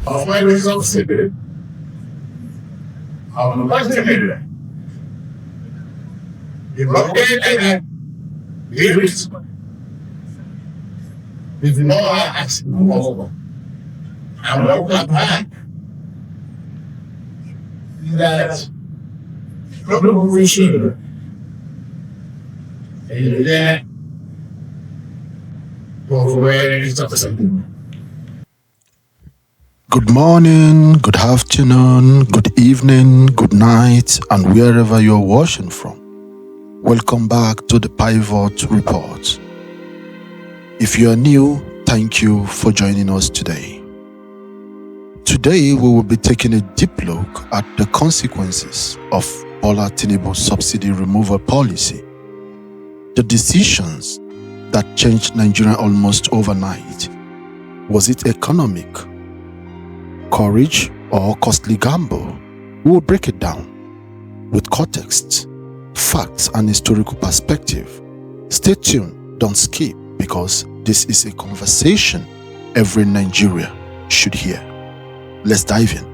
Offering subsidy of multi-million. The blockade is with no acts more. And what back that proposition is there for where it's something. Good morning, good afternoon, good evening, good night, and wherever you're watching from. Welcome back to the Pivot Report. If you are new, thank you for joining us today. Today, we will be taking a deep look at the consequences of Bola Tinubu's subsidy removal policy, the decisions that changed Nigeria almost overnight. Was it economic, courage, or costly gamble? We will break it down with context, facts, and historical perspective. Stay tuned, don't skip, because this is a conversation every Nigerian should hear. Let's dive in.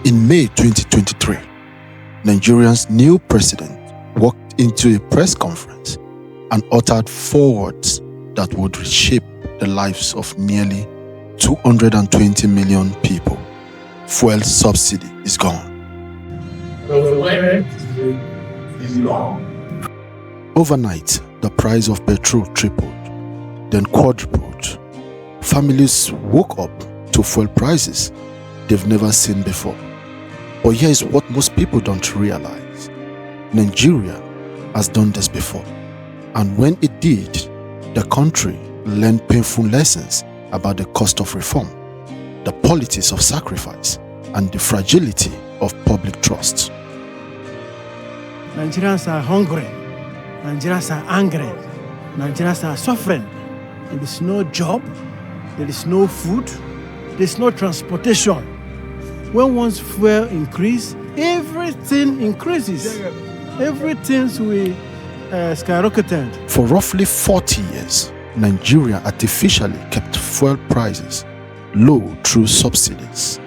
In May 2023, Nigeria's new president walked into a press conference and uttered 4 words that would reshape the lives of nearly 220 million people. Fuel subsidy is gone. Overnight, the price of petrol tripled, then quadrupled. Families woke up to fuel prices they've never seen before. But here is what most people don't realize. Nigeria has done this before. And when it did, the country learned painful lessons about the cost of reform, the politics of sacrifice, and the fragility of public trust. Nigerians are hungry. Nigerians are angry. Nigerians are suffering. There is no job. There is no food. There is no transportation. When one's fuel increase, everything increases. Everything will skyrocketed. For roughly 40 years, Nigeria artificially kept fuel prices low through subsidies.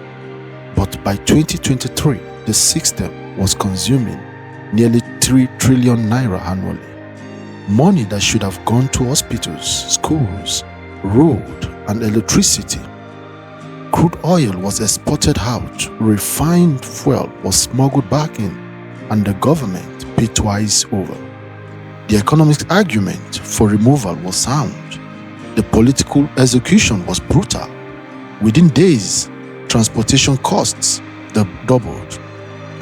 But by 2023, the system was consuming nearly 3 trillion naira annually. Money that should have gone to hospitals, schools, road, and electricity. Crude oil was exported out, refined fuel was smuggled back in, and the government paid twice over. The economic argument for removal was sound. The political execution was brutal. Within days, transportation costs doubled,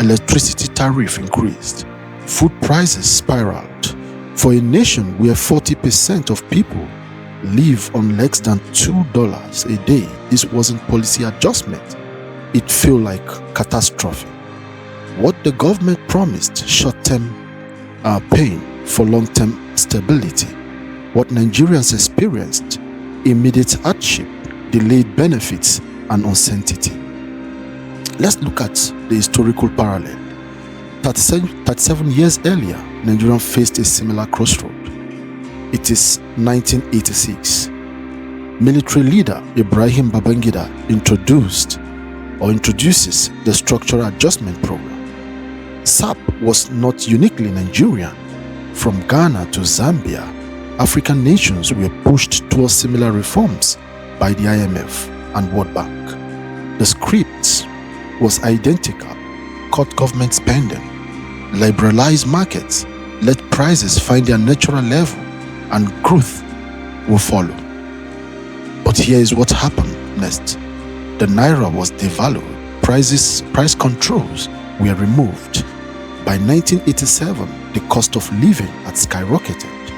electricity tariff increased, food prices spiraled. For a nation where 40% of people live on less than $2 a day, this wasn't policy adjustment. It felt like catastrophe. What the government promised, short-term pain for long-term stability. What Nigerians experienced, immediate hardship, delayed benefits, and uncertainty. Let's look at the historical parallel. 37 years earlier, Nigeria faced a similar crossroad. It is 1986. Military leader Ibrahim Babangida introduces the Structural Adjustment Program. SAP was not uniquely Nigerian. From Ghana to Zambia, African nations were pushed towards similar reforms by the IMF and World Bank. The script was identical: cut government spending, liberalize markets, let prices find their natural level, and growth will follow. But here is what happened next. The naira was devalued, price controls were removed. By 1987, the cost of living had skyrocketed.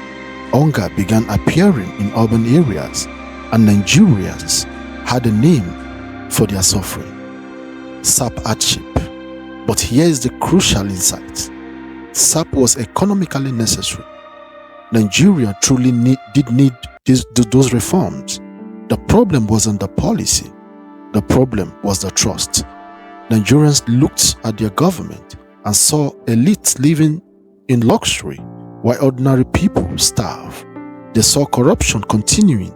Hunger began appearing in urban areas, and Nigerians had a name for their suffering: SAP hardship. But here is the crucial insight. SAP was economically necessary. Nigeria truly did need those reforms. The problem wasn't the policy. The problem was the trust. Nigerians looked at their government and saw elites living in luxury while ordinary people starve. They saw corruption continuing,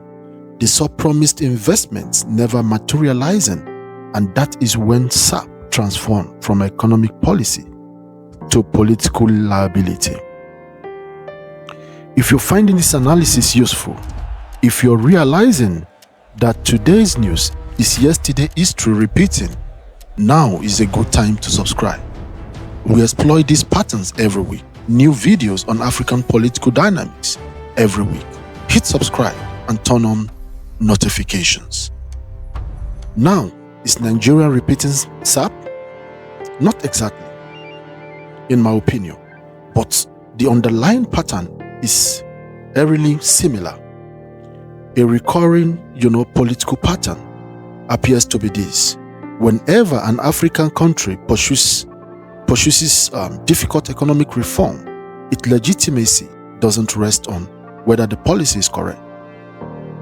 They saw promised investments never materializing, and that is when SAP transformed from economic policy to political liability. If you're finding this analysis useful, if you're realizing that today's news is yesterday's history repeating, now is a good time to subscribe. We exploit these patterns every week. New videos on African political dynamics every week. Hit subscribe and turn on notifications. Now, is Nigeria repeating SAP? Not exactly, in my opinion, but the underlying pattern is eerily similar. A recurring, political pattern appears to be this. Whenever an African country pursues difficult economic reform, its legitimacy doesn't rest on whether the policy is correct.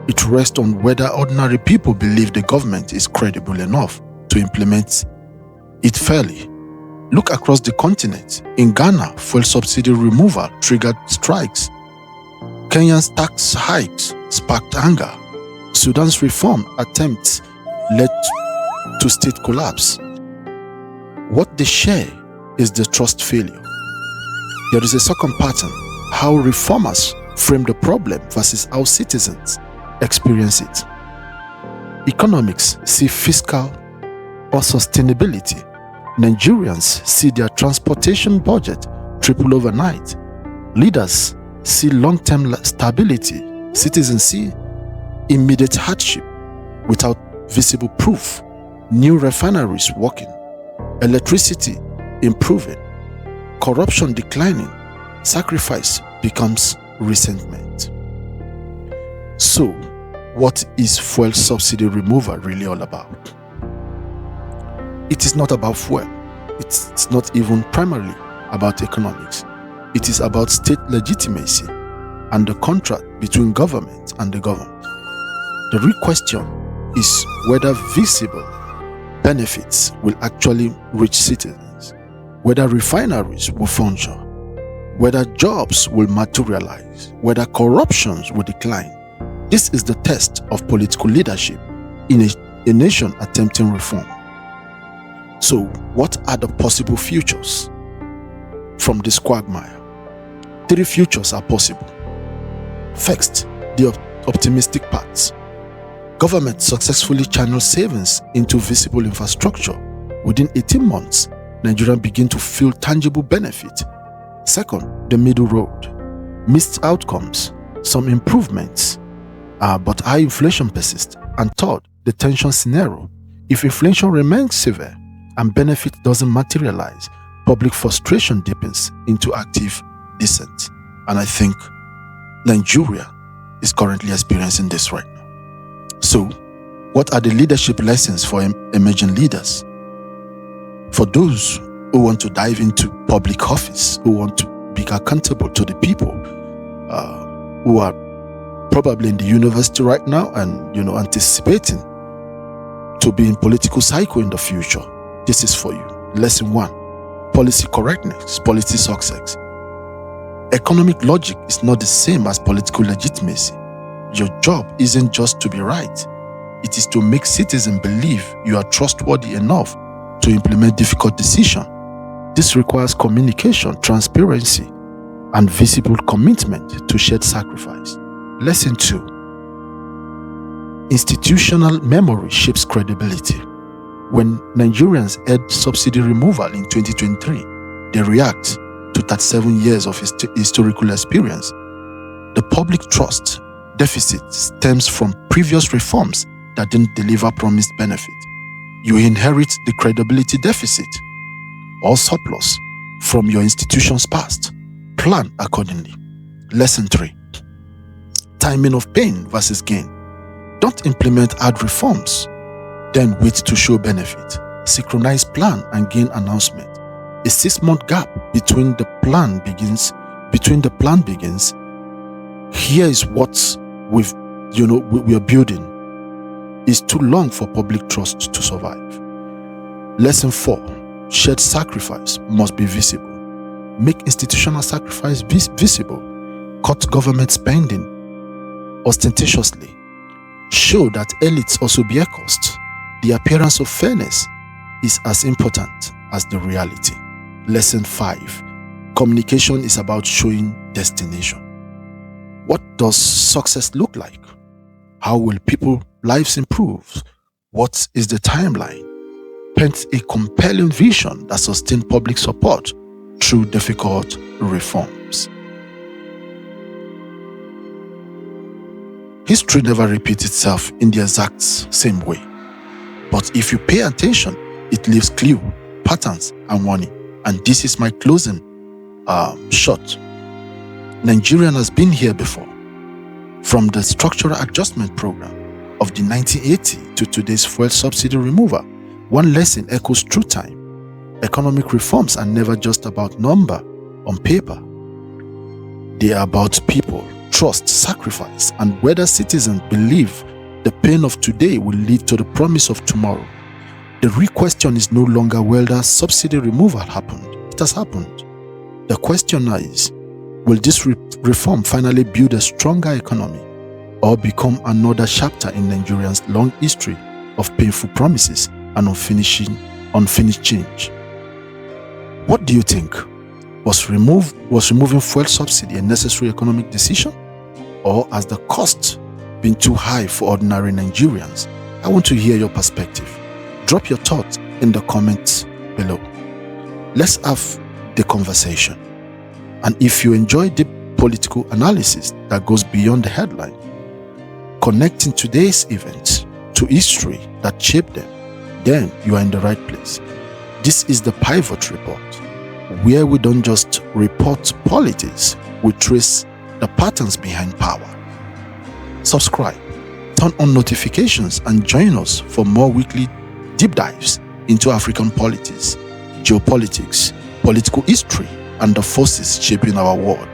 It rests on whether ordinary people believe the government is credible enough to implement it fairly. Look across the continent. In Ghana, fuel subsidy removal triggered strikes. Kenya's tax hikes sparked anger. Sudan's reform attempts led to state collapse. What they share is the trust failure. There is a second pattern: how reformers frame the problem versus how citizens experience it. Economics see fiscal or sustainability. Nigerians see their transportation budget triple overnight. Leaders see long-term stability. Citizens see immediate hardship without visible proof. New refineries working, electricity improving, corruption declining, sacrifice becomes resentment. So, what is fuel subsidy removal really all about? It is not about fuel. It's not even primarily about economics. It is about state legitimacy and the contract between government and the governed. The real question is whether visible benefits will actually reach citizens, whether refineries will function, whether jobs will materialize, whether corruptions will decline. This is the test of political leadership in a nation attempting reform. So, what are the possible futures from this quagmire? 3 futures are possible. First, the optimistic parts. Government successfully channeled savings into visible infrastructure. Within 18 months, Nigerians begin to feel tangible benefit. Second, the middle road. Missed outcomes, some improvements, but high inflation persists. And third, the tension scenario. If inflation remains severe and benefit doesn't materialize, public frustration deepens into active dissent. And I think Nigeria is currently experiencing this right now. So, what are the leadership lessons for emerging leaders? For those who want to dive into public office, who want to be accountable to the people, who are probably in the university right now and anticipating to be in political cycle in the future, this is for you. Lesson 1: policy correctness, policy success. Economic logic is not the same as political legitimacy. Your job isn't just to be right. It is to make citizens believe you are trustworthy enough to implement difficult decisions. This requires communication, transparency, and visible commitment to shared sacrifice. Lesson 2: institutional memory shapes credibility. When Nigerians heard subsidy removal in 2023, they react to 37 years of historical experience. The public trust deficit stems from previous reforms that didn't deliver promised benefit. You inherit the credibility deficit or surplus from your institution's past. Plan accordingly. Lesson 3: timing of pain versus gain. Don't implement hard reforms, then wait to show benefit. Synchronize plan and gain announcement. A 6-month gap between the plan begins. Here is what we are building. Is too long for public trust to survive. Lesson 4: shared sacrifice must be visible. Make institutional sacrifice visible. Cut government spending ostentatiously. show that elites also bear cost. The appearance of fairness is as important as the reality. Lesson 5. Communication is about showing destination. What does success look like? How will people's lives improve? What is the timeline? Paint a compelling vision that sustains public support through difficult reforms. History never repeats itself in the exact same way. But if you pay attention, it leaves clues, patterns, and warning. And this is my closing shot. Nigeria has been here before. From the structural adjustment program of the 1980 to today's fuel subsidy removal, one lesson echoes through time. Economic reforms are never just about number on paper. They are about people, trust, sacrifice, and whether citizens believe the pain of today will lead to the promise of tomorrow. The real question is no longer whether subsidy removal happened. It has happened. The question now is, will this reform finally build a stronger economy or become another chapter in Nigeria's long history of painful promises and unfinished change? What do you think? Was removing fuel subsidy a necessary economic decision? Or has the cost been too high for ordinary Nigerians? I want to hear your perspective. Drop your thoughts in the comments below. Let's have the conversation. And if you enjoy deep political analysis that goes beyond the headline, connecting today's events to history that shaped them, then you are in the right place. This is the Pivot Report, where we don't just report politics, we trace the patterns behind power. Subscribe, turn on notifications, and join us for more weekly deep dives into African politics, geopolitics, political history, and the forces shaping our world.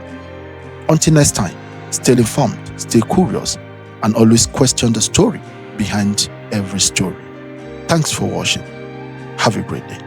Until next time, stay informed, stay curious, and always question the story behind every story. Thanks for watching. Have a great day.